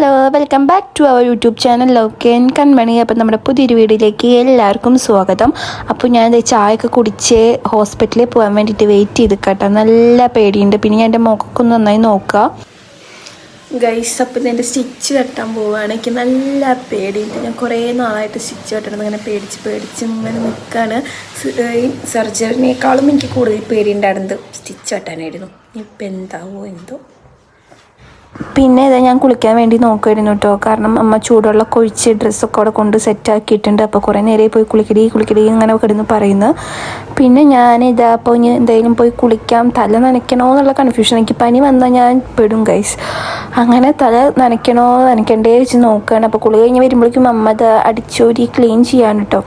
Hello, welcome back to our YouTube channel love and Kanmani. അപ്പം നമ്മുടെ പുതിയൊരു വീഡിയോയിലേക്ക് എല്ലാവർക്കും സ്വാഗതം. അപ്പോൾ ഞാൻ ചായയൊക്കെ കുടിച്ച് ഹോസ്പിറ്റലിൽ പോകാൻ വേണ്ടിയിട്ട് വെയിറ്റ് ചെയ്ത് കേട്ടോ. നല്ല പേടിയുണ്ട്. പിന്നെ ഞാൻ എൻ്റെ മുഖമൊക്കെ ഒന്ന് നന്നായി നോക്കുക ഗൈസ്. അപ്പം എൻ്റെ സ്റ്റിച്ച് വെട്ടാൻ പോവുകയാണ്. എനിക്ക് നല്ല പേടിയുണ്ട്. ഞാൻ കുറേ നാളായിട്ട് സ്റ്റിച്ച് വെട്ടണം ഇങ്ങനെ പേടിച്ച് ഇങ്ങനെ നിൽക്കുകയാണ്. ഈ സർജറിനേക്കാളും എനിക്ക് കൂടുതൽ പേടിയുണ്ടായിരുന്നത് സ്റ്റിച്ച് വെട്ടാനായിരുന്നു. ഇപ്പം എന്താവോ എന്തോ. പിന്നെ ഇതാ ഞാൻ കുളിക്കാൻ വേണ്ടി നോക്കുമായിരുന്നു കേട്ടോ. കാരണം അമ്മ ചൂടുവെള്ളമൊക്കെ ഒഴിച്ച് ഡ്രസ്സൊക്കെ അവിടെ കൊണ്ട് സെറ്റാക്കിയിട്ടുണ്ട്. അപ്പോൾ കുറേ നേരെ പോയി കുളിക്കടി ഇങ്ങനെ കിടന്ന് പറയുന്നു. പിന്നെ ഞാനിതാ അപ്പോൾ ഇനി എന്തായാലും പോയി കുളിക്കാം. തല നനയ്ക്കണോ എന്നുള്ള കൺഫ്യൂഷൻ. എനിക്ക് പനി വന്നാൽ ഞാൻ പെടും ഗൈസ്. അങ്ങനെ തല നനയ്ക്കണ്ടേ വെച്ച് നോക്കുകയാണ്. അപ്പോൾ കുളി കഴിഞ്ഞ് വരുമ്പോഴേക്കും അമ്മ ഇത് അടിച്ചോരി ക്ലീൻ ചെയ്യാൻ കേട്ടോ.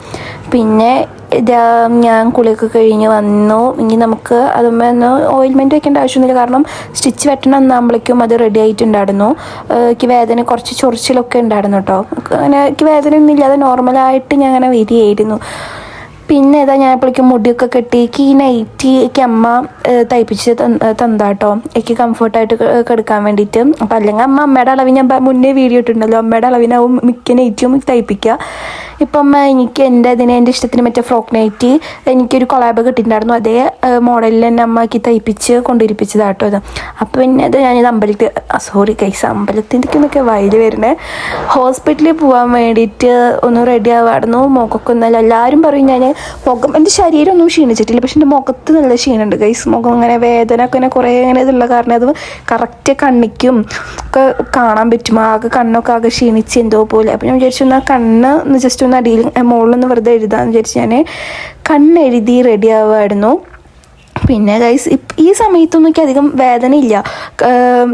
പിന്നെ ഇതാ ഞാൻ കുളിയൊക്കെ കഴിഞ്ഞ് വന്നു. ഇനി നമുക്ക് അതുമ്പോൾ ഒന്ന് ഓയിൽമെൻറ്റ് വെക്കേണ്ട ആവശ്യമൊന്നുമില്ല. കാരണം സ്റ്റിച്ച് വെട്ടണം എന്നാകുമ്പോഴേക്കും അത് റെഡി ആയിട്ടുണ്ടായിരുന്നു. എനിക്ക് വേദന കുറച്ച് ചൊറിച്ചിലൊക്കെ ഉണ്ടായിരുന്നു കേട്ടോ. അങ്ങനെ എനിക്ക് വേദനയൊന്നും ഇല്ലാതെ നോർമലായിട്ട് ഞാൻ അങ്ങനെ വരികയായിരുന്നു. പിന്നെ ഇതാ ഞാൻ എപ്പോഴേക്കും മുടിയൊക്കെ കെട്ടി ഈ നൈറ്റിക്ക് അമ്മ തയ്പ്പിച്ച് തന്നാട്ടോ. എനിക്ക് കംഫർട്ടായിട്ട് കിടക്കാൻ വേണ്ടിയിട്ട്. അപ്പം അല്ലെങ്കിൽ അമ്മയുടെ അളവിന് ഞാൻ മുന്നേ വീഡിയോ ഇട്ടിട്ടുണ്ടല്ലോ, അമ്മയുടെ അളവിനാവും മിക്ക നൈറ്റിയും തയ്പ്പിക്കുക. ഇപ്പം അമ്മ എനിക്ക് എൻ്റെ ഇഷ്ടത്തിന് മറ്റേ ഫ്രോക്ക് നൈറ്റി എനിക്കൊരു കൊളാബ് കിട്ടിയിട്ടുണ്ടായിരുന്നു. അതേ മോഡലിൽ തന്നെ അമ്മക്ക് തയ്പ്പിച്ച് കൊണ്ടിരിപ്പിച്ചതാട്ടോ ഇത്. അപ്പം പിന്നെ അത് ഞാനിത് അമ്പലത്തിൻ്റെയൊക്കെ വയല് വരണേ. ഹോസ്പിറ്റലിൽ പോകാൻ വേണ്ടിയിട്ട് ഒന്ന് റെഡി ആവായിരുന്നു. മുഖമൊക്കെ ഒന്നല്ല എല്ലാവരും പറയും ഞാൻ മുഖം, എൻ്റെ ശരീരം ഒന്നും ക്ഷീണിച്ചിട്ടില്ല, പക്ഷെ എൻ്റെ മുഖത്ത് നല്ല ക്ഷീണമുണ്ട് ഗൈസ്. മുഖം ഇങ്ങനെ വേദന ഒക്കെ ഇങ്ങനെ കുറേ ഇങ്ങനെ ഇതുള്ള കാരണം അത് കറക്റ്റ് കണ്ണിക്കും ഒക്കെ കാണാൻ പറ്റും. ആകെ കണ്ണൊക്കെ ആകെ ക്ഷീണിച്ച് എന്തോ പോലെ. അപ്പം ഞാൻ വിചാരിച്ചു എന്നാൽ കണ്ണ് ഒന്ന് ജസ്റ്റ് ഒന്ന് അടിയിൽ മുകളിലൊന്ന് വെറുതെ എഴുതാമെന്ന് വിചാരിച്ച് ഞാൻ കണ്ണെഴുതി റെഡി ആവുമായിരുന്നു. പിന്നെ ഗൈസ് ഈ സമയത്തൊന്നും എനിക്ക് അധികം വേദനയില്ല.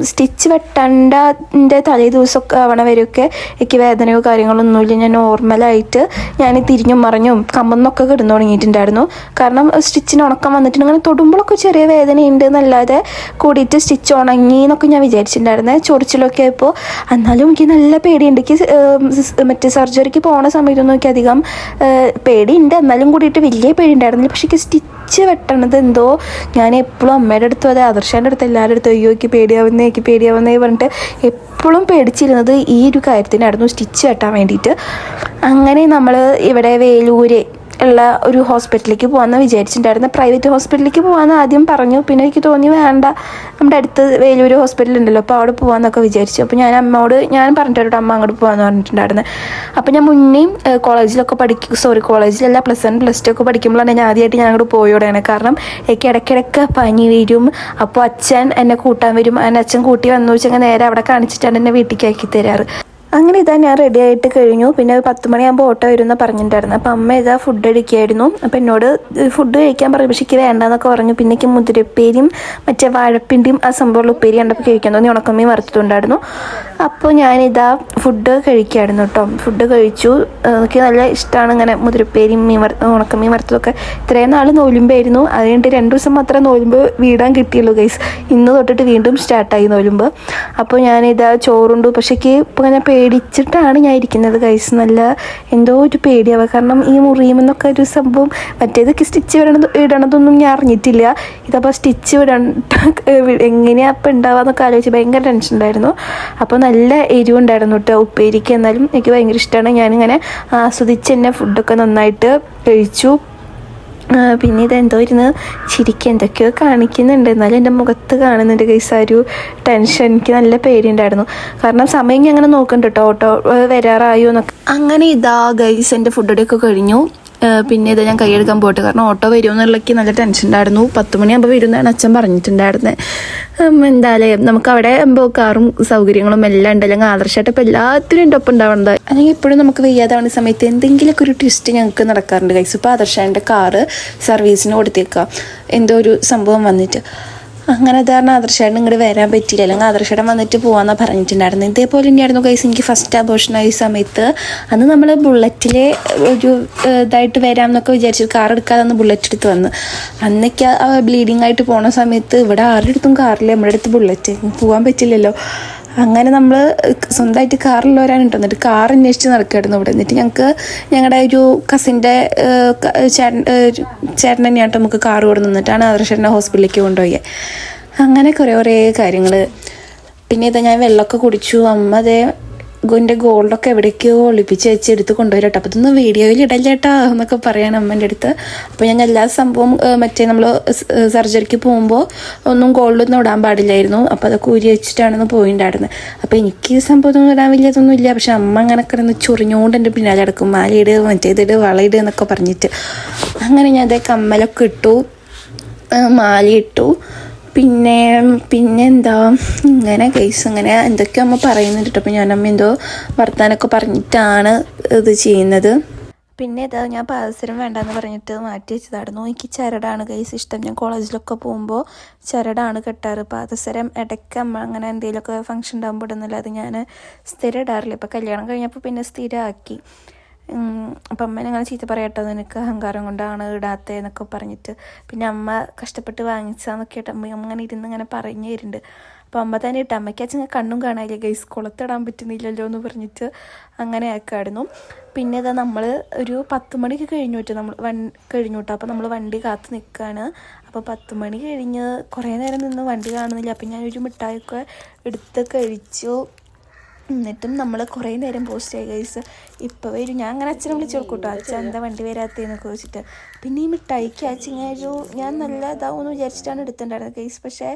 സ്റ്റിച്ച് വെട്ടേണ്ടതിൻ്റെ തലേ ദിവസമൊക്കെ ആവണ വരെയൊക്കെ എനിക്ക് വേദനയോ കാര്യങ്ങളൊന്നുമില്ല. ഞാൻ നോർമലായിട്ട് ഞാൻ തിരിഞ്ഞും മറിഞ്ഞും കമ്മന്നൊക്കെ കിടന്നു തുടങ്ങിയിട്ടുണ്ടായിരുന്നു. കാരണം സ്റ്റിച്ചിന് ഉണക്കം വന്നിട്ടുണ്ട്. അങ്ങനെ തൊടുമ്പോഴൊക്കെ ചെറിയ വേദനയുണ്ട് എന്നല്ലാതെ കൂടിയിട്ട് സ്റ്റിച്ച് ഉണങ്ങി എന്നൊക്കെ ഞാൻ വിചാരിച്ചിട്ടുണ്ടായിരുന്നേ. ചൊറിച്ചിലൊക്കെ ആയപ്പോൾ. എന്നാലും എനിക്ക് നല്ല പേടിയുണ്ട്. എനിക്ക് മറ്റേ സർജറിക്ക് പോണ സമയത്തൊന്നും എനിക്ക് അധികം പേടിയുണ്ട്, എന്നാലും കൂടിയിട്ട് വലിയ പേടി ഉണ്ടായിരുന്നില്ല. പക്ഷേ എനിക്ക് സ്റ്റിച്ച് വെട്ടണത് എന്തോ, ഞാൻ എപ്പോഴും അമ്മയുടെ അടുത്തും അതെ ആദർശേൻ്റെ അടുത്ത് എല്ലാവരുടെ അടുത്തും അയ്യോ എനിക്ക് പേടിയാവുന്നേ പറഞ്ഞിട്ട് എപ്പോഴും പേടിച്ചിരുന്നത് ഈ ഒരു കാര്യത്തിനായിരുന്നു, സ്റ്റിച്ച് വെട്ടാൻ വേണ്ടിയിട്ട്. അങ്ങനെ നമ്മൾ ഇവിടെ വേലൂര് ഉള്ള ഒരു ഹോസ്പിറ്റലിലേക്ക് പോകാമെന്ന് വിചാരിച്ചിട്ടുണ്ടായിരുന്നു. പ്രൈവറ്റ് ഹോസ്പിറ്റലിലേക്ക് പോകാമെന്ന് ആദ്യം പറഞ്ഞു. പിന്നെ എനിക്ക് തോന്നി വേണ്ട, നമ്മുടെ അടുത്ത് വേലൂർ ഹോസ്പിറ്റൽ ഉണ്ടല്ലോ, അപ്പോൾ അവിടെ പോകാമെന്നൊക്കെ വിചാരിച്ചു. അപ്പോൾ ഞാൻ അമ്മയോട് പറഞ്ഞിട്ടോ അമ്മ അങ്ങോട്ട് പോകാമെന്ന് പറഞ്ഞിട്ടുണ്ടായിരുന്നു. അപ്പോൾ ഞാൻ മുന്നേയും കോളേജിലല്ല +1 +2 ഒക്കെ പഠിക്കുമ്പോഴാണ് ഞാൻ ആദ്യമായിട്ട് ഞാൻ അങ്ങോട്ട് പോയോടെയാണ്. കാരണം എനിക്ക് ഇടയ്ക്കിടയ്ക്ക് പനി വരും. അപ്പോൾ അച്ഛൻ എന്നെ കൂട്ടാൻ വരും. അങ്ങനെ അച്ഛൻ കൂട്ടി വന്നു വെച്ചാൽ നേരെ അവിടെ കാണിച്ചിട്ടാണ് എന്നെ വീട്ടിലേക്ക് ആക്കി തരാറ്. അങ്ങനെ ഇതാ ഞാൻ റെഡി ആയിട്ട് കഴിഞ്ഞു. പിന്നെ 10 മണിയാകുമ്പോൾ ഓട്ടോ വരുമെന്ന് പറഞ്ഞിട്ടുണ്ടായിരുന്നു. അപ്പോൾ അമ്മ ഇതാ ഫുഡ് അടിക്കുകയായിരുന്നു. അപ്പോൾ എന്നോട് ഫുഡ് കഴിക്കാൻ പറഞ്ഞു, പക്ഷേ എനിക്ക് വേണ്ടെന്നൊക്കെ പറഞ്ഞു. പിന്നെ എനിക്ക് മുതിരപ്പേരിയും മറ്റേ വാഴപ്പിൻ്റെയും ആ സംഭവമുള്ള ഉപ്പേരി കണ്ടപ്പോൾ കഴിക്കാൻ തോന്നി. ഉണക്കമ്മീൻ വറുത്തിട്ടുണ്ടായിരുന്നു. അപ്പോൾ ഞാനിതാ ഫുഡ് കഴിക്കുകയായിരുന്നു കേട്ടോ. ഫുഡ് കഴിച്ചു. എനിക്ക് നല്ല ഇഷ്ടമാണ് ഇങ്ങനെ മുതിരപ്പേരിയും ഉണക്കമ്മീൻ വറുത്തതൊക്കെ. ഇത്രയും നാൾ നോലുമ്പായിരുന്നു. അത് കഴിഞ്ഞിട്ട് 2 ദിവസം മാത്രമേ നോലുമ്പ് വീടാൻ കിട്ടിയുള്ളൂ ഗൈസ്. ഇന്ന് തൊട്ടിട്ട് വീണ്ടും സ്റ്റാർട്ടായി നോലുമ്പ്. അപ്പോൾ ഞാനിതാ ചോറുണ്ടു. പക്ഷേ എനിക്ക് ഇപ്പോൾ ഇങ്ങനെ പേടിച്ചിട്ടാണ് ഞാൻ ഇരിക്കുന്നത് ഗൈസ്. നല്ല എന്തോ ഒരു പേടിയാവുക. കാരണം ഈ മുറിയുമെന്നൊക്കെ ഒരു സംഭവം, മറ്റേതൊക്കെ സ്റ്റിച്ച് ഇടണതൊന്നും ഞാൻ അറിഞ്ഞിട്ടില്ല. ഇതപ്പോൾ സ്റ്റിച്ച് എങ്ങനെയാണ് അപ്പം ഉണ്ടാവുക ആലോചിച്ച് ഭയങ്കര ടെൻഷൻ ഉണ്ടായിരുന്നു. അപ്പോൾ നല്ല എരിവുണ്ടായിരുന്നു കേട്ടോ ഉപ്പേരിക്ക്. എന്നാലും എനിക്ക് ഭയങ്കര ഇഷ്ടമാണ്. ഞാനിങ്ങനെ ആസ്വദിച്ച് തന്നെ ഫുഡൊക്കെ നന്നായിട്ട് കഴിച്ചു. പിന്നെ ഇതെന്തോ ഇരുന്ന് ചിരിക്കുക എന്തൊക്കെയോ കാണിക്കുന്നുണ്ട്. എന്നാലും എൻ്റെ മുഖത്ത് കാണുന്നുണ്ട് ഗൈസ് ആ ഒരു ടെൻഷൻ. എനിക്ക് നല്ല പേടിയുണ്ടായിരുന്നു. കാരണം സമയം അങ്ങനെ നോക്കുന്നുണ്ട് കേട്ടോ, ഓട്ടോ വരാറായോ എന്നൊക്കെ. അങ്ങനെ ഇതാ ഗൈസ് എൻ്റെ ഫുഡൊക്കെ കഴിഞ്ഞു. പിന്നെ ഇത് ഞാൻ കൈയെടുക്കാൻ പോയിട്ട്, കാരണം ഓട്ടോ വരുമെന്നുള്ളക്ക് നല്ല ടെൻഷൻ ഉണ്ടായിരുന്നു. 10 മണിയാകുമ്പോൾ വരുമെന്നാണ് അച്ഛൻ പറഞ്ഞിട്ടുണ്ടായിരുന്നത്. എന്തായാലും നമുക്ക് അവിടെ ആകുമ്പോൾ കാറും സൗകര്യങ്ങളും എല്ലാം ഉണ്ട്. അല്ലെങ്കിൽ ആദർശമായിട്ട് ഇപ്പോൾ എല്ലാത്തിനും എൻ്റെ ഒപ്പം ഉണ്ടാവുന്നത്. അല്ലെങ്കിൽ എപ്പോഴും നമുക്ക് വയ്യാതാവുന്ന സമയത്ത് എന്തെങ്കിലുമൊക്കെ ഒരു ട്വിസ്റ്റ് ഞങ്ങൾക്ക് നടക്കാറുണ്ട് ഗൈസ്. ഇപ്പോൾ ആദർശേൻ്റെ കാറ് സർവീസിന് കൊടുത്തേക്കുക, എന്തോ ഒരു സംഭവം വന്നിട്ട്. അങ്ങനെ കാരണം ആദർശേട്ടൻ ഇങ്ങോട്ട് വരാൻ പറ്റിയില്ല. അല്ലെങ്കിൽ ആദർശേട്ടൻ വന്നിട്ട് പോകാമെന്നാണ് പറഞ്ഞിട്ടുണ്ടായിരുന്നു. ഇതേപോലെ തന്നെയായിരുന്നു ഗൈസ് എനിക്ക് ഫസ്റ്റ് അബോർഷനായ സമയത്ത്. അന്ന് നമ്മൾ ബുള്ളറ്റിൽ ഒരു ഇതായിട്ട് വരാമെന്നൊക്കെ വിചാരിച്ചിട്ട് കാർ എടുക്കാതെ ബുള്ളറ്റ് എടുത്ത് വന്ന്. അന്നൊക്കെ ബ്ലീഡിങ് ആയിട്ട് പോണ സമയത്ത് ഇവിടെ ആരുടെ അടുത്തും കാറില്ല, നമ്മുടെ അടുത്ത് ബുള്ളറ്റ്, പോകാൻ പറ്റില്ലല്ലോ. അങ്ങനെ നമ്മൾ സ്വന്തമായിട്ട് കാറിലുള്ളവരാണ് കേട്ടോ. എന്നിട്ട് കാർ അന്വേഷിച്ച് നടക്കുമായിരുന്നു ഇവിടെ. എന്നിട്ട് ഞങ്ങളുടെ ഒരു കസിൻ്റെ ചേട്ടൻ തന്നെയാട്ടോ നമുക്ക് കാർ കൊണ്ട് നിന്നിട്ടാണ് ആദർശേട്ടനെ ഹോസ്പിറ്റലിലേക്ക് കൊണ്ടുപോയത്. അങ്ങനെ കുറേ കാര്യങ്ങൾ. പിന്നെ ഇതാ ഞാൻ വെള്ളമൊക്കെ കുടിച്ചു. അമ്മ അതേ എൻ്റെ ഗോൾഡൊക്കെ എവിടേക്കോ ഒളിപ്പിച്ച് വെച്ച് എടുത്ത് കൊണ്ടുവരും കേട്ടോ. അപ്പോൾ ഇതൊന്നും വീഡിയോയിൽ ഇടല്ലേട്ടാ എന്നൊക്കെ പറയാൻ അമ്മേൻ്റെ അടുത്ത്. അപ്പോൾ ഞാൻ എല്ലാ സംഭവം മറ്റേ നമ്മൾ സർജറിക്ക് പോകുമ്പോൾ ഒന്നും ഗോൾഡൊന്നും ഇടാൻ പാടില്ലായിരുന്നു. അപ്പോൾ അതൊക്കെ ഊരി വെച്ചിട്ടാണെന്ന് പോയിണ്ടായിരുന്നത്. അപ്പോൾ എനിക്ക് സംഭവം ഇടാൻ വലിയതൊന്നും ഇല്ല. പക്ഷെ അമ്മ അങ്ങനെ കിടന്ന് ചൊറിഞ്ഞുകൊണ്ട് എൻ്റെ പിന്നാലെ അടക്കും, മാലയിട്, മറ്റേതിട്, വളയിട് എന്നൊക്കെ പറഞ്ഞിട്ട്. അങ്ങനെ ഞാൻ അതേ കമ്മലൊക്കെ ഇട്ടു, മാലയിട്ടു. പിന്നെന്താ ഇങ്ങനെ കേസ് ഇങ്ങനെ എന്തൊക്കെയോ അമ്മ പറയുന്നുണ്ട് കേട്ടോ. അപ്പോൾ ഞാനമ്മ എന്തോ വർത്താനൊക്കെ പറഞ്ഞിട്ടാണ് ഇത് ചെയ്യുന്നത്. പിന്നെ ഇതാ ഞാൻ പാദസരം വേണ്ടെന്ന് പറഞ്ഞിട്ട് മാറ്റി വെച്ചതായിരുന്നു. എനിക്ക് ചരടാണ് കേസ് ഇഷ്ടം. ഞാൻ കോളേജിലൊക്കെ പോകുമ്പോൾ ചരടാണ് കെട്ടാറ്. പാദസരം ഇടയ്ക്ക് അമ്മ അങ്ങനെ എന്തെങ്കിലുമൊക്കെ ഫംഗ്ഷൻ ഉണ്ടാകുമ്പോൾ ഇടുന്നില്ല, അത് ഞാൻ സ്ഥിരം ഇടാറില്ല. ഇപ്പോൾ കല്യാണം കഴിഞ്ഞപ്പോൾ പിന്നെ സ്ഥിരമാക്കി. അപ്പം അമ്മേനെ അങ്ങനെ ചീത്ത പറയട്ടോ, നിനക്ക് അഹങ്കാരം കൊണ്ടാണ് ഇടാത്തതെന്നൊക്കെ പറഞ്ഞിട്ട്. പിന്നെ അമ്മ കഷ്ടപ്പെട്ട് വാങ്ങിച്ചാന്നൊക്കെ ആയിട്ട് അമ്മ അങ്ങനെ ഇരുന്ന് ഇങ്ങനെ പറഞ്ഞു തരുന്നുണ്ട്. അപ്പോൾ അമ്മ തന്നെ ഇട്ട് അമ്മയ്ക്ക് അച്ഛൻ കണ്ണും കാണാനില്ല ഗൈസ്, കുളത്തിടാൻ പറ്റുന്നില്ലല്ലോ എന്ന് പറഞ്ഞിട്ട് അങ്ങനെ ആക്കായിരുന്നു. പിന്നെ ഇതാ നമ്മൾ ഒരു 10 മണിക്ക് കഴിഞ്ഞു കേട്ടോ. അപ്പോൾ നമ്മൾ വണ്ടി കാത്ത് നിൽക്കുകയാണ്. അപ്പോൾ 10 മണി കഴിഞ്ഞ് കുറേ നേരം നിന്ന് വണ്ടി കാണുന്നില്ല. അപ്പം ഞാനൊരു മിഠായിയൊക്കെ എടുത്ത് കഴിച്ചു. എന്നിട്ടും നമ്മൾ കുറേ നേരം പോസ്റ്റ് ആയി ഗൈസ്. ഇപ്പോൾ വരും. ഞാൻ അങ്ങനെ അച്ഛനെ വിളിച്ച് കൊടുക്കൂട്ടോ, അച്ഛൻ എന്താ വണ്ടി വരാത്തതെന്നൊക്കെ വെച്ചിട്ട്. പിന്നെ ഈ മിഠായിക്ക് അച്ഛനൊരു ഞാൻ നല്ല ഇതാവുമെന്ന് വിചാരിച്ചിട്ടാണ് എടുത്തിട്ടുണ്ടായിരുന്നത് ഗൈസ്. പക്ഷേ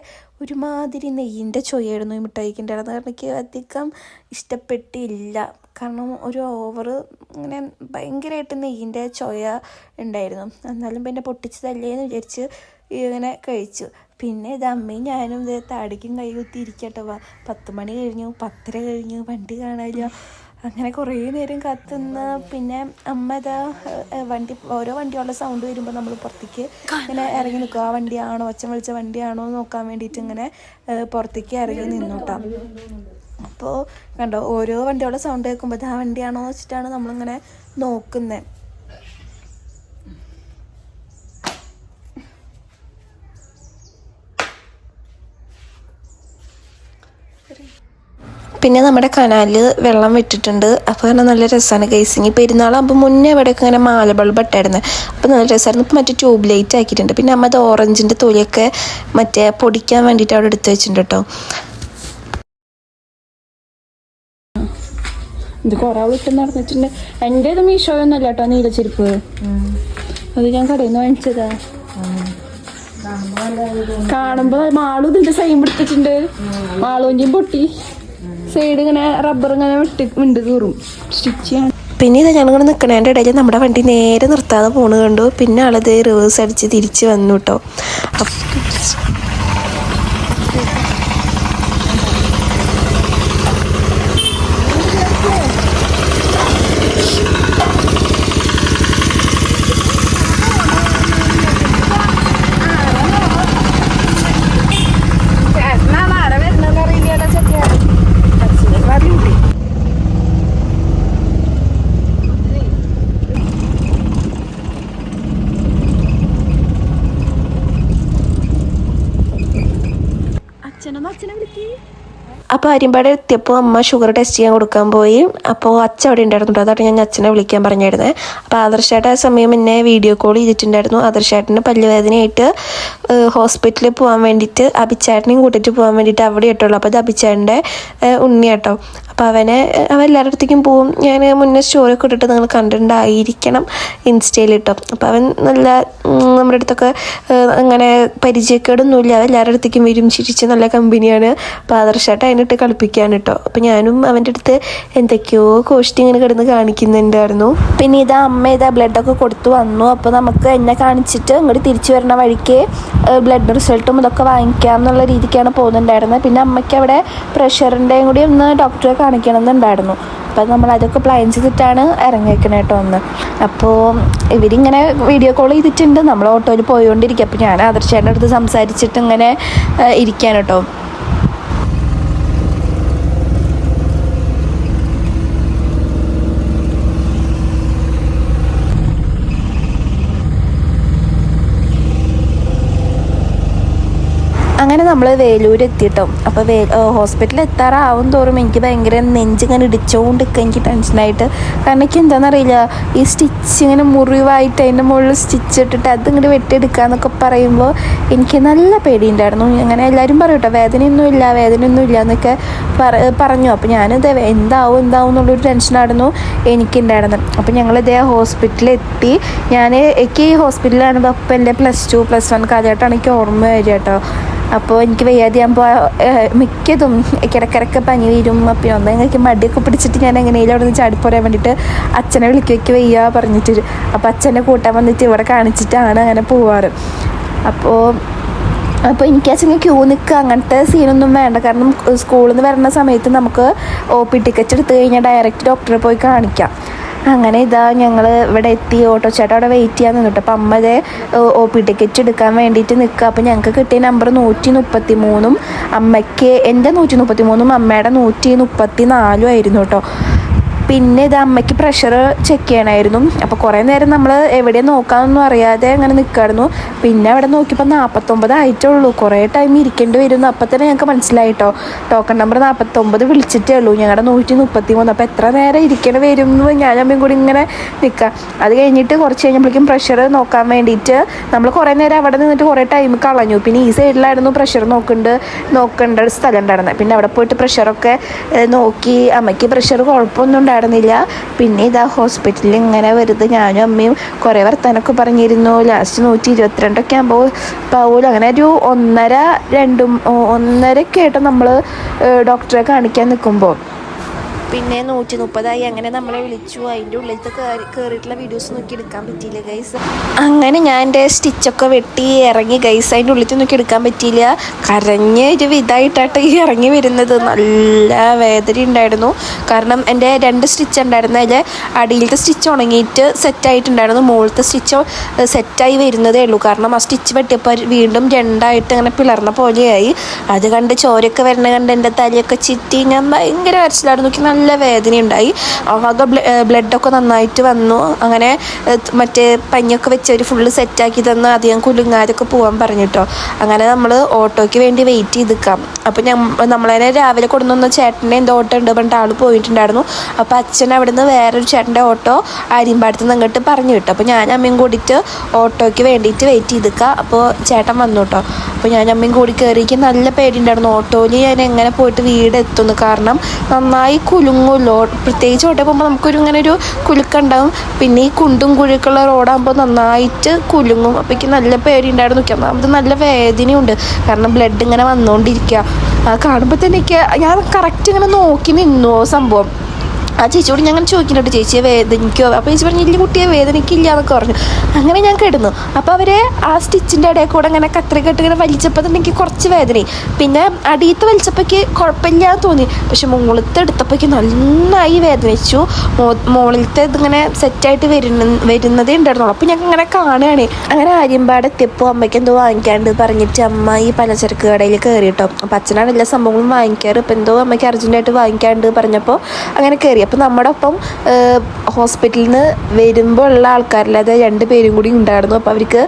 ഒരുമാതിരി നെയ്യിൻ്റെ ചൊയ്യായിരുന്നു ഈ മിഠായിക്ക് ഉണ്ടായിരുന്നത്. കാരണം എനിക്ക് അധികം ഇഷ്ടപ്പെട്ടില്ല. കാരണം ഒരു ഓവർ ഇങ്ങനെ ഭയങ്കരമായിട്ട് നെയ്യിൻ്റെ ചൊയ ഉണ്ടായിരുന്നു. എന്നാലും പിന്നെ പൊട്ടിച്ചതല്ലേ എന്ന് വിചാരിച്ച് ഇങ്ങനെ കഴിച്ചു. പിന്നെ ഇത് അമ്മയും ഞാനും ഇത് താടിക്കും കൈ കുത്തി ഇരിക്കട്ടോ. 10 മണി കഴിഞ്ഞു, 10:30 കഴിഞ്ഞു, വണ്ടി കാണാനില്ല. അങ്ങനെ കുറേ നേരം കാത്തുനിന്ന് പിന്നെ അമ്മ ഇതാ ഓരോ വണ്ടിയുള്ള സൗണ്ട് വരുമ്പോൾ നമ്മൾ പുറത്തേക്ക് ഇങ്ങനെ ഇറങ്ങി നിൽക്കും. ആ വണ്ടിയാണോ, ഒച്ച വിളിച്ച വണ്ടിയാണോ നോക്കാൻ വേണ്ടിയിട്ട് ഇങ്ങനെ പുറത്തേക്ക് ഇറങ്ങി നിന്നോട്ടാം. അപ്പോൾ കണ്ടോ, ഓരോ വണ്ടിയുള്ള സൗണ്ട് കേൾക്കുമ്പോൾ ആ വണ്ടിയാണോ വെച്ചിട്ടാണ് നമ്മളിങ്ങനെ നോക്കുന്നത്. പിന്നെ നമ്മുടെ കനാലിൽ വെള്ളം വിട്ടിട്ടുണ്ട്. അപ്പോൾ പറഞ്ഞാൽ നല്ല രസമാണ് ഗൈസിങ്. പെരുന്നാളാകുമ്പോൾ മുന്നേ ഇവിടെയൊക്കെ ഇങ്ങനെ മാല ബൾബ് ഇട്ടായിരുന്നു. അപ്പോൾ നല്ല രസമായിരുന്നു. ഇപ്പോൾ മറ്റേ ട്യൂബ് ലൈറ്റ് ആക്കിയിട്ടുണ്ട്. പിന്നെ അമ്മ അത് ഓറഞ്ചിൻ്റെ തൊലിയൊക്കെ മറ്റേ പൊടിക്കാൻ വേണ്ടിയിട്ട് അവിടെ എടുത്ത് വെച്ചിട്ടുണ്ട് കേട്ടോ. ഇത് കുറേ വിട്ട് നടന്നിട്ടുണ്ട്. എൻ്റെ ഇത് മീഷോയൊന്നുമല്ല കേട്ടോ, നീലച്ചെരുപ്പ്. അത് ഞാൻ കടയിൽ നിന്ന് വാങ്ങിച്ചതാ. കാണുമ്പോൾ മാളും ഇതിൻ്റെ സൈൻ പിടിച്ചിട്ടുണ്ട്. മാളൂഞ്ചും പൊട്ടി സൈഡ് ഇങ്ങനെ റബ്ബർ ഇങ്ങനെ വിണ്ട് കീറും സ്റ്റിച്ച് ചെയ്യാൻ. പിന്നെ ഇത് ഞങ്ങൾ നിൽക്കണതിൻ്റെ ഇടയിൽ നമ്മുടെ വണ്ടി നേരെ നിർത്താതെ പോണ് കണ്ടു. പിന്നെ ആളത് റിവേഴ്സ് അടിച്ച് തിരിച്ച് വന്നു കേട്ടോ. അപ്പോൾ അരിമ്പാട് എത്തിയപ്പോൾ അമ്മ ഷുഗർ ടെസ്റ്റ് ചെയ്യാൻ കൊടുക്കാൻ പോയി. അപ്പോൾ അച്ഛൻ അവിടെ ഉണ്ടായിരുന്നു. അതാണ് ഞാൻ അച്ഛനെ വിളിക്കാൻ പറഞ്ഞിരുന്നത്. അപ്പോൾ ആദർശേട്ടൻ ആ സമയം എന്നെ വീഡിയോ കോൾ ചെയ്തിട്ടുണ്ടായിരുന്നു. ആദർശേട്ടന് പല്ലുവേദനയായിട്ട് ഹോസ്പിറ്റലിൽ പോകാൻ വേണ്ടിയിട്ട് അഭിച്ചേട്ടനെയും കൂട്ടിയിട്ട് പോകാൻ വേണ്ടിയിട്ട് അവിടെ ഇട്ടുള്ളൂ. അപ്പോൾ അത് അഭിച്ചേട്ടൻ്റെ ഉണ്ണി കേട്ടോ. അപ്പോൾ അവൻ എല്ലാവരുടെ അടുത്തേക്കും പോവും. ഞാൻ മുന്നേ സ്റ്റോറിയൊക്കെ ഇട്ടിട്ട് നിങ്ങൾ കണ്ടിട്ടുണ്ടായിരിക്കണം ഇൻസ്റ്റയിൽ ഇട്ടോ. അപ്പോൾ അവൻ നല്ല നമ്മുടെ അടുത്തൊക്കെ അങ്ങനെ പരിചയക്കേടൊന്നുമില്ല. എല്ലാവരുടെ അടുത്തേക്കും വരും, ചിരിച്ച് നല്ല കമ്പനിയാണ്. അപ്പോൾ ആദർശമായിട്ട് അതിനിട്ട് കളിപ്പിക്കാൻ കേട്ടോ. അപ്പോൾ ഞാനും അവൻ്റെ അടുത്ത് എന്തൊക്കെയോ കോഷ്ടി ഇങ്ങനെ കിടന്ന് കാണിക്കുന്നുണ്ടായിരുന്നു. പിന്നെ ഇതാ അമ്മ ഇതാ ബ്ലഡൊക്കെ കൊടുത്തു വന്നു. അപ്പോൾ നമുക്ക് എന്നെ കാണിച്ചിട്ട് ഇങ്ങോട്ട് തിരിച്ചു വരുന്ന വഴിക്ക് ബ്ലഡ് റിസൾട്ടും ഇതൊക്കെ വാങ്ങിക്കാം എന്നുള്ള രീതിക്കാണ് പോകുന്നുണ്ടായിരുന്നത്. പിന്നെ അമ്മയ്ക്ക് അവിടെ പ്രഷറിൻ്റെയും കൂടി ഒന്ന് ഡോക്ടറെ കാണിക്കണം എന്നുണ്ടായിരുന്നു. അപ്പോൾ നമ്മൾ അതൊക്കെ പ്ലാൻ ചെയ്തിട്ടാണ് ഇറങ്ങിയേക്കണേ കേട്ടോ ഒന്ന്. അപ്പോൾ ഇവരിങ്ങനെ വീഡിയോ കോൾ ചെയ്തിട്ടുണ്ട്. നമ്മൾ ഓട്ടോയിൽ പോയിക്കൊണ്ടിരിക്കുക. അപ്പോൾ ഞാൻ ആദർശേട്ടൻ്റെ അടുത്ത് സംസാരിച്ചിട്ട് ഇങ്ങനെ ഇരിക്കാൻ കേട്ടോ. അങ്ങനെ അങ്ങനെ നമ്മൾ വേലൂർ എത്തിയിട്ടോ. അപ്പോൾ ഹോസ്പിറ്റലിൽ എത്താറാവും തോറും എനിക്ക് ഭയങ്കര നെഞ്ചിങ്ങനെ ഇടിച്ചുകൊണ്ടിരിക്കുക, എനിക്ക് ടെൻഷനായിട്ട്. കാരണം എനിക്ക് എന്താണെന്നറിയില്ല, ഈ സ്റ്റിച്ച് ഇങ്ങനെ മുറിവായിട്ട് അതിൻ്റെ മുകളിൽ സ്റ്റിച്ച് ഇട്ടിട്ട് അതിങ്ങോട്ട് വെട്ടിയെടുക്കുക എന്നൊക്കെ പറയുമ്പോൾ എനിക്ക് നല്ല പേടിയുണ്ടായിരുന്നു. അങ്ങനെ എല്ലാവരും പറയും കേട്ടോ, വേദനയൊന്നും ഇല്ല എന്നൊക്കെ പറഞ്ഞു. അപ്പോൾ ഞാനിത് എന്താവും എന്നുള്ളൊരു ടെൻഷനായിരുന്നു എനിക്കുണ്ടായിരുന്നത്. അപ്പോൾ ഞങ്ങളിതേ ഹോസ്പിറ്റലിലെത്തി. എനിക്ക് ഈ ഹോസ്പിറ്റലിലാണ് അപ്പം എൻ്റെ +2, +1 കാലഘട്ടമാണ് എനിക്ക് ഓർമ്മ വരിക കേട്ടോ. അപ്പോൾ എനിക്ക് വയ്യാതെയാകുമ്പോൾ മിക്കതും കിടക്കിടക്ക് പനി വരും. അപ്പോൾ ഒന്നെങ്കിൽ മടിയൊക്കെ പിടിച്ചിട്ട് ഞാൻ എങ്ങനെയും അവിടെ നിന്ന് ചാടിപ്പോരാൻ വേണ്ടിയിട്ട് അച്ഛനെ വിളിക്കുകയൊക്കെ വയ്യ പറഞ്ഞിട്ട്, അപ്പോൾ അച്ഛനെ കൂട്ടാൻ വന്നിട്ട് ഇവിടെ കാണിച്ചിട്ടാണ് അങ്ങനെ പോവാറ്. അപ്പോൾ എനിക്ക് അച്ഛനെ ക്യൂ നിൽക്കുക അങ്ങനത്തെ സീനൊന്നും വേണ്ട. കാരണം സ്കൂളിൽ നിന്ന് വരുന്ന സമയത്ത് നമുക്ക് OP ടിക്കറ്റ് എടുത്തു കഴിഞ്ഞാൽ ഡയറക്റ്റ് ഡോക്ടറെ പോയി കാണിക്കാം. അങ്ങനെ ഞങ്ങൾ ഇവിടെ എത്തി. ഓട്ടോ ചേട്ടൻ അവിടെ വെയിറ്റ് ചെയ്യാൻ നിന്നിട്ട്. അപ്പം അമ്മ OP ടിക്കറ്റ് എടുക്കാൻ വേണ്ടിയിട്ട് നിൽക്കുക. അപ്പോൾ ഞങ്ങൾക്ക് കിട്ടിയ നമ്പർ 133, അമ്മയ്ക്ക് എൻ്റെ 133, അമ്മയുടെ 134 ആയിരുന്നു കേട്ടോ. പിന്നെ അമ്മയ്ക്ക് പ്രഷർ ചെക്ക് ചെയ്യണമായിരുന്നു. അപ്പോൾ കുറേ നേരം നമ്മൾ എവിടെയും നോക്കാമെന്നൊന്നും അറിയാതെ അങ്ങനെ നിൽക്കുമായിരുന്നു. പിന്നെ അവിടെ നോക്കിയപ്പോൾ 49 ആയിട്ടുള്ളൂ. കുറേ ടൈം ഇരിക്കേണ്ടി വരുന്നു. അപ്പം തന്നെ ഞങ്ങൾക്ക് മനസ്സിലായിട്ടോ, ടോക്കൺ നമ്പർ 49 വിളിച്ചിട്ടേ ഉള്ളൂ, ഞങ്ങളുടെ 133. അപ്പോൾ എത്ര നേരം ഇരിക്കേണ്ടി വരും എന്ന് ഞാൻ അമ്മയും കൂടി ഇങ്ങനെ നിൽക്കുക. അത് കഴിഞ്ഞിട്ട് കുറച്ച് കഴിഞ്ഞപ്പോഴേക്കും പ്രഷർ നോക്കാൻ വേണ്ടിയിട്ട് നമ്മൾ കുറേ നേരം അവിടെ നിന്നിട്ട് കുറേ ടൈം കളഞ്ഞു. പിന്നെ ഈ സൈഡിലായിരുന്നു പ്രഷർ നോക്കേണ്ട ഒരു സ്ഥലം ഉണ്ടായിരുന്നത്. പിന്നെ അവിടെ പോയിട്ട് പ്രഷറൊക്കെ നോക്കി. അമ്മയ്ക്ക് പ്രഷർ കുഴപ്പമൊന്നും ഉണ്ടായിരുന്നില്ല. പിന്നെ ഹോസ്പിറ്റലിൽ ഇങ്ങനെ വെറുതെ ഞാനും അമ്മയും കുറേ വർത്താനൊക്കെ പറഞ്ഞിരുന്നു. ലാസ്റ്റ് 122 ആകുമ്പോൾ അങ്ങനെ ഒരു 1:30 ആയിട്ട് നമ്മൾ ഡോക്ടറെ കാണിക്കാൻ നിൽക്കുമ്പോൾ പിന്നെ 130 അങ്ങനെ നമ്മളെ വിളിച്ചു. അതിൻ്റെ ഉള്ളിലത്തെ കയറിയിട്ടുള്ള വീഡിയോസ് നോക്കി എടുക്കാൻ പറ്റിയില്ല ഗൈസ്. അങ്ങനെ ഞാൻ എൻ്റെ സ്റ്റിച്ചൊക്കെ വെട്ടി ഇറങ്ങി ഗൈസ്. അതിൻ്റെ ഉള്ളിലത്തെ നോക്കി എടുക്കാൻ പറ്റിയില്ല. കരഞ്ഞ് ഒരു വിധമായിട്ടാണ് ഇറങ്ങി വരുന്നത്. നല്ല വേദന ഉണ്ടായിരുന്നു. കാരണം എൻ്റെ 2 സ്റ്റിച്ച് ഉണ്ടായിരുന്നു. അതിൽ അടിയിലത്തെ സ്റ്റിച്ച് ഉണങ്ങിയിട്ട് സെറ്റായിട്ടുണ്ടായിരുന്നു. മുകളിലത്തെ സ്റ്റിച്ച് സെറ്റായി വരുന്നതേ ഉള്ളൂ. കാരണം ആ സ്റ്റിച്ച് വെട്ടിയപ്പോൾ വീണ്ടും 2ആയിട്ട് അങ്ങനെ പിളർന്ന പോലെയായി. അത് കണ്ട് ചോരയൊക്കെ വരണ കണ്ട് എൻ്റെ തലയൊക്കെ ചിറ്റി ഞാൻ ഭയങ്കര കരച്ചിലായിരുന്നു. നല്ല വേദനയുണ്ടായി. ആകെ ബ്ലഡൊക്കെ നന്നായിട്ട് വന്നു. അങ്ങനെ മറ്റേ പഞ്ഞൊക്കെ വെച്ച് അവർ ഫുള്ള് സെറ്റാക്കി തന്ന് അധികം കുലുങ്ങാതൊക്കെ പോകാൻ പറഞ്ഞിട്ടോ. അങ്ങനെ നമ്മൾ ഓട്ടോയ്ക്ക് വേണ്ടി വെയിറ്റ് ചെയ്ത് നിൽക്കാം. അപ്പോൾ നമ്മളതിനെ രാവിലെ കൊണ്ടുവന്ന ചേട്ടൻ്റെ എന്തോ ഓട്ടോ ഉണ്ട് പറഞ്ഞിട്ട് ആൾ പോയിട്ടുണ്ടായിരുന്നു. അപ്പോൾ അച്ഛൻ അവിടെ നിന്ന് വേറൊരു ചേട്ടൻ്റെ ഓട്ടോ ആര്യമ്പാടത്ത് നിന്ന് അങ്ങോട്ട് പറഞ്ഞു വിട്ടു. അപ്പോൾ ഞാൻ അമ്മയും കൂടിയിട്ട് ഓട്ടോയ്ക്ക് വേണ്ടിയിട്ട് വെയിറ്റ് ചെയ്ത് നിൽക്കുക. അപ്പോൾ ചേട്ടൻ വന്നു കേട്ടോ. അപ്പോൾ ഞാൻ അമ്മയും കൂടി കയറിയിരിക്കും. നല്ല പേടിയുണ്ടായിരുന്നു ഓട്ടോയിൽ ഞാൻ എങ്ങനെ പോയിട്ട് വീടെത്തുന്നു. കാരണം നന്നായി കുലുങ്ങുമല്ലോ. പ്രത്യേകിച്ച് ഓട്ടോ പോകുമ്പോൾ നമുക്കൊരു ഇങ്ങനെ ഒരു കുലുക്കുണ്ടാവും. പിന്നെ ഈ കുണ്ടും കുഴുക്കുള്ള റോഡാകുമ്പോൾ നന്നായിട്ട് കുലുങ്ങും. അപ്പോൾ എനിക്ക് നല്ല പേടിയുണ്ടായിരുന്നു. അത് നല്ല വേദനയുണ്ട്. കാരണം ബ്ലഡ് ഇങ്ങനെ വന്നുകൊണ്ടിരിക്കുക. കാണുമ്പോൾ തന്നെ ഞാൻ കറക്റ്റ് ഇങ്ങനെ നോക്കി നിന്നു സംഭവം. ആ ചേച്ചിയോട് ഞാൻ ചോദിക്കുന്നുണ്ട്, ചേച്ചിയെ വേദനിക്കോ? അപ്പോൾ ചേച്ചി പറഞ്ഞു, ഇല്ല കുട്ടിയെ വേദനയ്ക്കില്ല എന്നൊക്കെ പറഞ്ഞു. അങ്ങനെ ഞാൻ കിടന്നു. അപ്പോൾ അവർ ആ സ്റ്റിച്ചിൻ്റെ ഇടയിൽ കൂടെ ഇങ്ങനെ കത്രികെട്ട് ഇങ്ങനെ വലിച്ചപ്പോൾ തന്നെ എനിക്ക് കുറച്ച് വേദനയും. പിന്നെ അടിയത്ത് വലിച്ചപ്പോഴേക്ക് കുഴപ്പമില്ലാന്ന് തോന്നി. പക്ഷെ മുകളിലത്തെ എടുത്തപ്പോഴേക്ക് നന്നായി വേദനിച്ചു. മുകളിലത്തെ ഇതിങ്ങനെ സെറ്റായിട്ട് വരുന്നതേ ഉണ്ടായിരുന്നുള്ളൂ. അപ്പോൾ ഞങ്ങൾക്ക് ഇങ്ങനെ കാണുകയാണ്. അങ്ങനെ ആര്യമ്പാട് എത്തിയപ്പോൾ അമ്മയ്ക്ക് എന്തോ വാങ്ങിക്കാണ്ട് പറഞ്ഞിട്ട് അമ്മ ഈ പലചരക്ക് കടയിൽ കയറിയിട്ടോ. അപ്പോൾ അച്ഛനാണ് എല്ലാ സംഭവങ്ങളും വാങ്ങിക്കാറ്. ഇപ്പോൾ എന്തോ അമ്മയ്ക്ക് അർജൻറ്റായിട്ട് വാങ്ങിക്കാണ്ട് പറഞ്ഞപ്പോൾ അങ്ങനെ കയറി. അപ്പോൾ നമ്മുടെ ഒപ്പം ഹോസ്പിറ്റലിൽ നിന്ന് വരുമ്പോൾ ഉള്ള ആൾക്കാരില്ലാതെ 2 പേരും കൂടി ഉണ്ടായിരുന്നു. അപ്പോൾ അവർക്ക്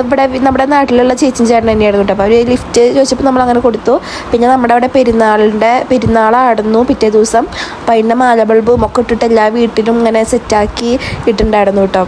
ഇവിടെ നമ്മുടെ നാട്ടിലുള്ള ചേച്ചിയും ചേട്ടൻ തന്നെയായിരുന്നു കേട്ടോ. അപ്പോൾ അവർ ലിഫ്റ്റ് ചോദിച്ചപ്പോൾ നമ്മളങ്ങനെ കൊടുത്തു. പിന്നെ നമ്മുടെ അവിടെ പെരുന്നാളായിരുന്നു പിറ്റേ ദിവസം. അപ്പോൾ അതിൻ്റെ മാല ബൾബും ഒക്കെ ഇട്ടിട്ട് എല്ലാ വീട്ടിലും ഇങ്ങനെ സെറ്റാക്കി ഇട്ടിട്ടുണ്ടായിരുന്നു കേട്ടോ.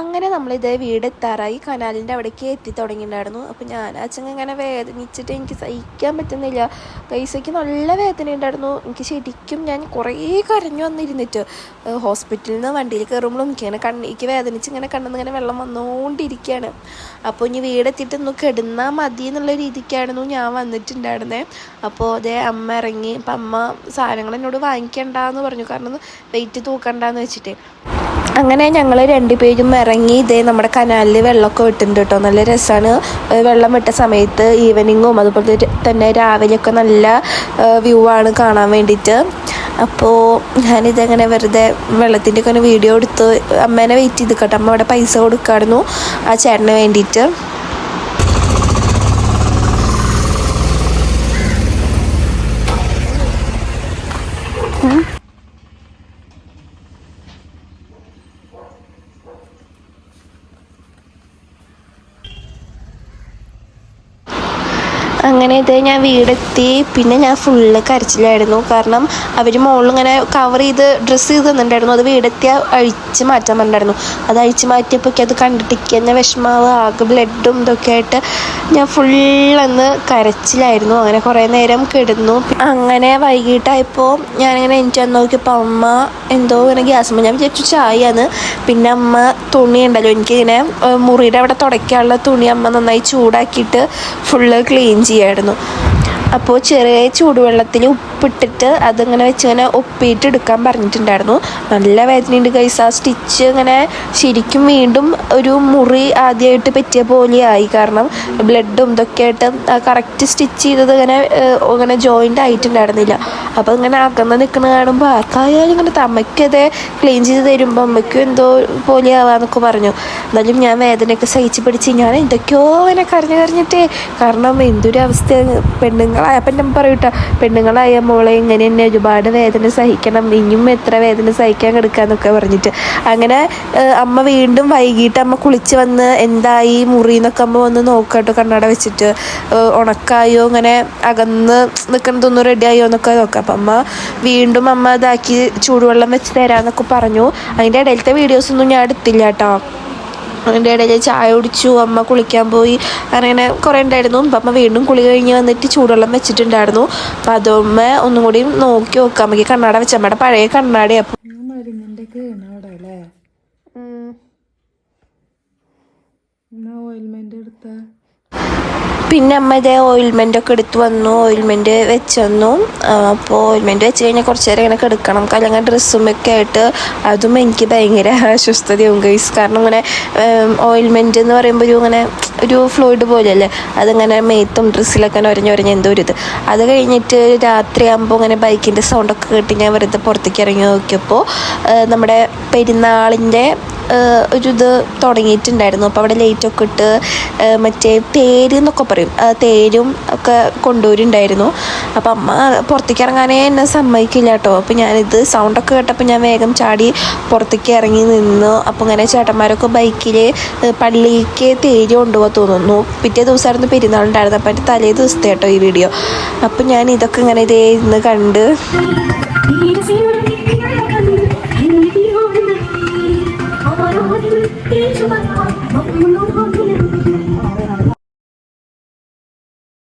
അങ്ങനെ നമ്മളിതേ വീടെത്താറായി. കനാലിൻ്റെ അവിടേക്ക് എത്തി തുടങ്ങിയിട്ടുണ്ടായിരുന്നു. അപ്പോൾ ഞാൻ അച്ഛൻ ഇങ്ങനെ വേദനിച്ചിട്ട് എനിക്ക് സഹിക്കാൻ പറ്റുന്നില്ല. പൈസയ്ക്ക് നല്ല വേദന ഉണ്ടായിരുന്നു. എനിക്ക് ശരിക്കും ഞാൻ കുറേ കരഞ്ഞു വന്നിരുന്നിട്ട്. ഹോസ്പിറ്റലിൽ നിന്ന് വണ്ടിയിൽ കയറുമ്പോഴും എനിക്കിങ്ങനെ കണ്ണിക്ക് വേദനിച്ച് ഇങ്ങനെ കണ്ണിങ്ങനെ വെള്ളം വന്നുകൊണ്ടിരിക്കുകയാണ്. അപ്പോൾ ഇനി വീടെത്തിയിട്ട് ഒന്ന് കിടന്നാൽ മതി എന്നുള്ള രീതിക്കായിരുന്നു ഞാൻ വന്നിട്ടുണ്ടായിരുന്നത്. അപ്പോൾ അതേ അമ്മ ഇറങ്ങി. അപ്പം അമ്മ സാധനങ്ങൾ എന്നോട് വാങ്ങിക്കണ്ടെന്ന് പറഞ്ഞു. കാരണം വെയിറ്റ് തൂക്കണ്ടെന്ന് വെച്ചിട്ട്. അങ്ങനെ ഞങ്ങൾ 2 പേരും ഇറങ്ങി. നമ്മുടെ കനാലിൽ വെള്ളമൊക്കെ വിട്ടിട്ടുണ്ട് കേട്ടോ. നല്ല രസമാണ് വെള്ളം വിട്ട സമയത്ത്. ഈവനിങ്ങും അതുപോലെ തന്നെ രാവിലെയൊക്കെ നല്ല വ്യൂ ആണ് കാണാൻ വേണ്ടിയിട്ട്. അപ്പോൾ ഞാനിതങ്ങനെ വെറുതെ വെള്ളത്തിൻ്റെ ഒക്കെ വീഡിയോ എടുത്ത് അമ്മേനെ വെയിറ്റ് ചെയ്ത് കേട്ടോ. അമ്മ അവിടെ പൈസ കൊടുക്കായിരുന്നു ആ ചേട്ടന് വേണ്ടിയിട്ട്. അങ്ങനെ ഇത് ഞാൻ വീടെത്തി. പിന്നെ ഞാൻ ഫുള്ള് കരച്ചിലായിരുന്നു. കാരണം അവർ മുകളിൽ ഇങ്ങനെ കവർ ചെയ്ത് ഡ്രസ്സ് ചെയ്ത് തന്നിട്ടുണ്ടായിരുന്നു. അത് വീടെത്തിയ അഴിച്ച് മാറ്റാൻ പറഞ്ഞിട്ടുണ്ടായിരുന്നു. അത് അഴിച്ച് മാറ്റിയപ്പോഴേക്കും അത് കണ്ടിട്ടിരിക്കുക തന്നെ വിഷമാവ്, ആകെ ബ്ലഡും ഇതൊക്കെ ആയിട്ട് ഞാൻ ഫുള്ളന്ന് കരച്ചിലായിരുന്നു. അങ്ങനെ കുറേ നേരം കിടന്നു. അങ്ങനെ വൈകിട്ടായപ്പോൾ ഞാനിങ്ങനെ എനിക്ക് വന്ന് നോക്കിയപ്പോൾ അമ്മ എന്തോ ഇങ്ങനെ ഗ്യാസ് ഞാൻ വിചാരിച്ചു ചായയാണ്. പിന്നെ അമ്മ തുണി ഉണ്ടല്ലോ, എനിക്കിങ്ങനെ മുറിയുടെ അവിടെ തുടയ്ക്കാനുള്ള തുണി അമ്മ നന്നായി ചൂടാക്കിയിട്ട് ഫുള്ള് ക്ലീൻ ചെയ്യായിരുന്നു. അപ്പോൾ ചെറിയ ചൂടുവെള്ളത്തിൽ ഉപ്പിട്ടിട്ട് അതിങ്ങനെ വെച്ച് ഇങ്ങനെ ഒപ്പിയിട്ട് എടുക്കാൻ പറഞ്ഞിട്ടുണ്ടായിരുന്നു. നല്ല വേദനയുണ്ട് ഗൈസ്. ആ സ്റ്റിച്ച് ഇങ്ങനെ ശരിക്കും വീണ്ടും ഒരു മുറി ആദ്യമായിട്ട് പറ്റിയ പോലെയായി. കാരണം ബ്ലഡും ഇതൊക്കെ ആയിട്ട് കറക്റ്റ് സ്റ്റിച്ച് ചെയ്തത് ഇങ്ങനെ ജോയിൻ്റ് ആയിട്ടുണ്ടായിരുന്നില്ല. അപ്പോൾ ഇങ്ങനെ അകന്ന് നിൽക്കുന്ന കാണുമ്പോൾ ആർക്കായാലും ഇങ്ങനെ അമ്മയ്ക്കത് ക്ലീൻ ചെയ്ത് തരുമ്പോൾ അമ്മയ്ക്കും എന്തോ പോലെ ആവാന്നൊക്കെ പറഞ്ഞു. എന്നാലും ഞാൻ വേദനയൊക്കെ സഹിച്ച് പിടിച്ച് ഞാൻ എന്തൊക്കെയോ ഇങ്ങനെ കരഞ്ഞിട്ടേ. കാരണം എന്തൊരു അവസ്ഥയാണ് പെണ്ണുങ്ങളായപ്പം ഞാൻ പറയൂട്ടോ, പെണ്ണുങ്ങളായ മോളെ ഇങ്ങനെ തന്നെ ഒരുപാട് വേദന സഹിക്കണം, ഇനിയും എത്ര വേദന സഹിക്കാൻ കിടക്കാന്നൊക്കെ പറഞ്ഞിട്ട്. അങ്ങനെ അമ്മ വീണ്ടും വൈകിട്ട് അമ്മ കുളിച്ച് വന്ന് എന്തായി മുറി എന്നൊക്കെ അമ്മ വന്ന് നോക്കാട്ടോ കണ്ണട വെച്ചിട്ട്. ഉണക്കായോ ഇങ്ങനെ അകന്ന് നിൽക്കുന്നതൊന്നും റെഡിയായോ എന്നൊക്കെ നോക്കാം. അപ്പം അമ്മ വീണ്ടും അമ്മ ഇതാക്കി ചൂടുവെള്ളം വെച്ച് തരാമെന്നൊക്കെ പറഞ്ഞു. അതിൻ്റെ ഇടയിലത്തെ വീഡിയോസൊന്നും ഞാൻ എടുത്തില്ല കേട്ടോ. അതിൻ്റെ ഇടയിൽ ചായ കുടിച്ചു, അമ്മ കുളിക്കാൻ പോയി, അങ്ങനെ കുറേ ഉണ്ടായിരുന്നു. അപ്പം അമ്മ വീണ്ടും കുളി കഴിഞ്ഞ് വന്നിട്ട് ചൂടുവെള്ളം വെച്ചിട്ടുണ്ടായിരുന്നു. അപ്പം അതമ്മ ഒന്നും കൂടി നോക്കി നോക്കാം. അമ്മയ്ക്ക് കണ്ണാട വെച്ച അമ്മയുടെ പഴയ കണ്ണാടി. അപ്പം പിന്നെ അമ്മ ഇതേ ഓയിൽമെൻ്റൊക്കെ എടുത്ത് വന്നു, ഓയിൽമെൻറ്റ് വെച്ച് തന്നു. അപ്പോൾ ഓയിൽമെൻറ്റ് വെച്ച് കഴിഞ്ഞാൽ കുറച്ച് നേരം ഇങ്ങനെ കിടക്കണം. അല്ലെങ്കിൽ ഡ്രസ്സുമൊക്കെ ആയിട്ട് അതും എനിക്ക് ഭയങ്കര അസ്വസ്ഥതയാവും ഗൈസ്. കാരണം ഇങ്ങനെ ഓയിൽമെൻറ്റ് എന്ന് പറയുമ്പോൾ ഒരു ഫ്ലൂയിഡ് പോലെയല്ലേ, അതിങ്ങനെ മേത്തും ഡ്രസ്സിലൊക്കെ ഉരഞ്ഞുരഞ്ഞ് എന്തോ ഒരു ഇത്. അത് കഴിഞ്ഞിട്ട് രാത്രിയാകുമ്പോൾ ഇങ്ങനെ ബൈക്കിൻ്റെ സൗണ്ടൊക്കെ കേട്ട് ഞാൻ വെറുതെ പുറത്തേക്ക് ഇറങ്ങി നോക്കിയപ്പോൾ നമ്മുടെ പെരുന്നാളിൻ്റെ ഇത് തുടങ്ങിയിട്ടുണ്ടായിരുന്നു. അപ്പോൾ അവിടെ ലൈറ്റൊക്കെ ഇട്ട് മറ്റേ തേര് എന്നൊക്കെ പറയും, തേരും ഒക്കെ കൊണ്ടുവരുന്നുണ്ടായിരുന്നു. അപ്പം അമ്മ പുറത്തേക്ക് ഇറങ്ങാനേ എന്നെ സമ്മതിക്കില്ല കേട്ടോ. അപ്പോൾ ഞാനിത് സൗണ്ടൊക്കെ കേട്ടപ്പോൾ ഞാൻ വേഗം ചാടി പുറത്തേക്ക് ഇറങ്ങി നിന്നു. അപ്പോൾ ഇങ്ങനെ ചേട്ടന്മാരൊക്കെ ബൈക്കിൽ പള്ളിക്ക് തേര് കൊണ്ടുപോകാൻ തോന്നുന്നു. പിറ്റേ ദിവസമായിരുന്നു പെരുന്നാളുണ്ടായിരുന്നു. അപ്പം എൻ്റെ തലേ ദിവസത്തെ കേട്ടോ ഈ വീഡിയോ. അപ്പം ഞാൻ ഇതൊക്കെ ഇങ്ങനെ ഇതേ ഇന്ന് കണ്ട് Thank you.